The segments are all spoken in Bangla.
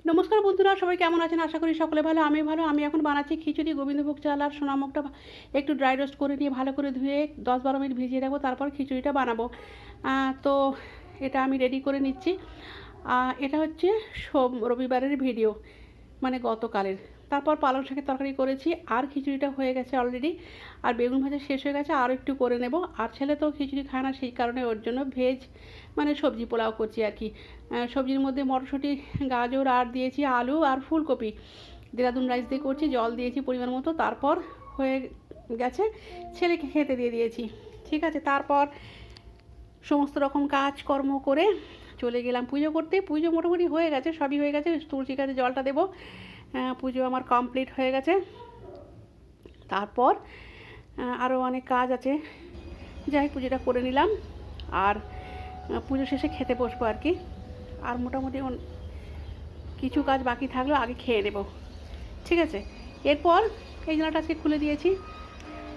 নমস্কার বন্ধুরা, সবাই কেমন আছেন? আশা করি সকলে ভালো। আমি ভালো। আমি এখন বানাচ্ছি খিচুড়ি, গোবিন্দভোগ চাল আর সোনামুগটা একটু ড্রাই রোস্ট করে নিয়ে ভালো করে ধুয়ে 10-12 মিনিট ভিজিয়ে রাখবো, তারপর খিচুড়িটা বানাবো। তো এটা আমি রেডি করে নিচ্ছি। এটা হচ্ছে রবিবারের ভিডিও, মানে গতকালের। তারপর পালং শাকের তরকারি করেছি, আর খিচুড়িটা হয়ে গেছে অলরেডি। আর বেগুন ভাজা শেষ হয়ে গেছে, আরও একটু করে নেব। আর ছেলে তো খিচুড়ি খায় না, সেই কারণে ওর জন্য ভেজ মানে সবজি পোলাও করছি আর কি। সবজির মধ্যে মটরশুঁটি, গাজর আর দিয়েছি আলু আর ফুলকপি। দেরাদুন রাইস দিয়ে করছি, জল দিয়েছি পরিমাণ মতো। তারপর হয়ে গেছে, ছেলেকে খেতে দিয়ে দিয়েছি। ঠিক আছে, তারপর সমস্ত রকম কাজকর্ম করে চলে গেলাম পুজো করতে। পুজো মোটামুটি হয়ে গেছে, সবই হয়ে গেছে। তুলসী গাছে জলটা দেবো। পুজো আমার কমপ্লিট হয়ে গেছে। তারপর আরও অনেক কাজ আছে, যাই পুজোটা করে নিলাম। আর পুজো শেষে খেতে বসবো আর কি। আর মোটামুটি কিছু কাজ বাকি থাকলেও আগে খেয়ে নেব। ঠিক আছে, এরপর এই জানলাটা আজকে খুলে দিয়েছি।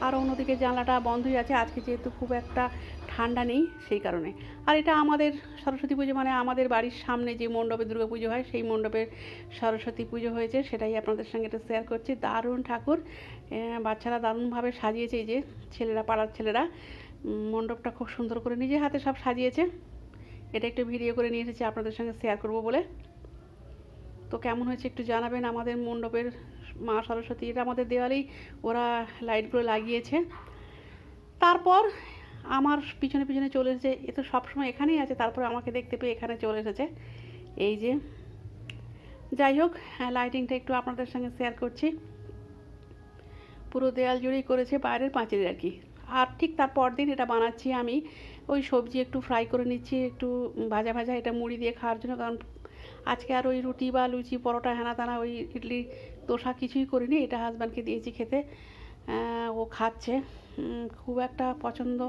আর অন্যদিকে জানলাটা বন্ধই আছে আজকে, যেহেতু খুব একটা ঠান্ডা নেই সেই কারণে। আর এটা আমাদের সরস্বতী পুজো, মানে আমাদের বাড়ির সামনে যে মণ্ডপে দুর্গা পুজো হয়, সেই মণ্ডপে সরস্বতী পুজো হয়েছে, সেটাই আপনাদের সঙ্গে এটা শেয়ার করছি। দারুণ ঠাকুর, বাচ্চারা দারুণভাবে সাজিয়েছে। এই যে ছেলেরা, পাড়ার ছেলেরা মণ্ডপটা খুব সুন্দর করে নিজে হাতে সব সাজিয়েছে। এটা একটু ভিডিও করে নিয়ে এসেছি আপনাদের সঙ্গে শেয়ার করব বলে। তো কেমন হয়েছে একটু জানাবেন। আমাদের মণ্ডপের মা সরস্বতী, এটা আমাদের দেওয়ালেই ওরা লাইটগুলো লাগিয়েছে। তারপর আমার পিছনে পিছনে চলে এসেছে, এ তো সবসময় এখানেই আছে, তারপর আমাকে দেখতে পেয়ে এখানে চলে এসেছে। এই যে, যাই হোক, লাইটিংটা একটু আপনাদের সঙ্গে শেয়ার করছি। পুরো দেয়াল জুড়েই করেছে, বাইরের পাঁচিল আর কি। আর ঠিক তার পর দিন এটা বানাচ্ছি আমি। ওই সবজি একটু ফ্রাই করে নিচ্ছি, একটু ভাজা ভাজা, এটা মুড়ি দিয়ে খাওয়ার জন্য। কারণ আজকে আর ওই রুটি বা লুচি, পরোটা, হেনা তেনা, ওই ইডলি, দোসা কিছুই করিনি। এটা হাজব্যান্ডকে দিয়েছি খেতে, ও খাচ্ছে। খুব একটা পছন্দ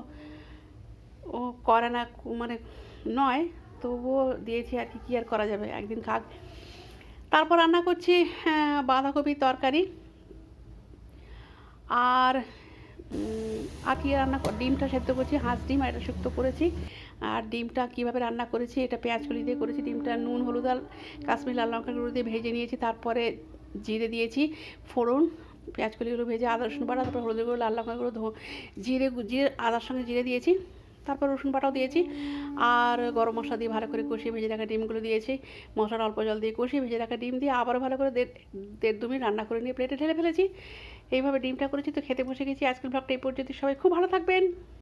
ও করে না, মানে নয়, তবুও দিয়েছি আর কি, কী আর করা যাবে, একদিন খাক। তারপর রান্না করছি বাঁধাকপির তরকারি। আর আর কি রান্না, ডিমটা সেদ্ধ করছি, হাঁস ডিম, আর এটা শুক্তো করেছি। আর ডিমটা কীভাবে রান্না করেছি, এটা পেঁয়াজকলি দিয়ে করেছি। ডিমটা নুন, হলুদ আর কাশ্মীরি লাল লঙ্কা গুঁড়ো দিয়ে ভেজে নিয়েছি। তারপরে জিরে দিয়েছি, ফোড়ন, পেঁয়াজকলিগুলো ভেজে, আদা রসুন বাটা, তারপর হলুদ গুঁড়ো, লাল লঙ্কা গুঁড়ো, জিরে, আদার সঙ্গে জিরে দিয়েছি। তারপর রসুন বাটাও দিয়েছি। আর গরম মশলা দিয়ে ভালো করে কষিয়ে ভেজে রাখা ডিমগুলো দিয়েছি। মশলার অল্প জল দিয়ে কষিয়ে ভেজে রাখা ডিম দিয়ে আবারও ভালো করে 1.5-2 মিনিট রান্না করে নিয়ে প্লেটে ঢেলে ফেলেছি। এইভাবে ডিমটা করেছি। তো খেতে বসে গেছি। আজকের ব্লগটা এই পর্যন্ত। সবাই খুব ভালো থাকবেন।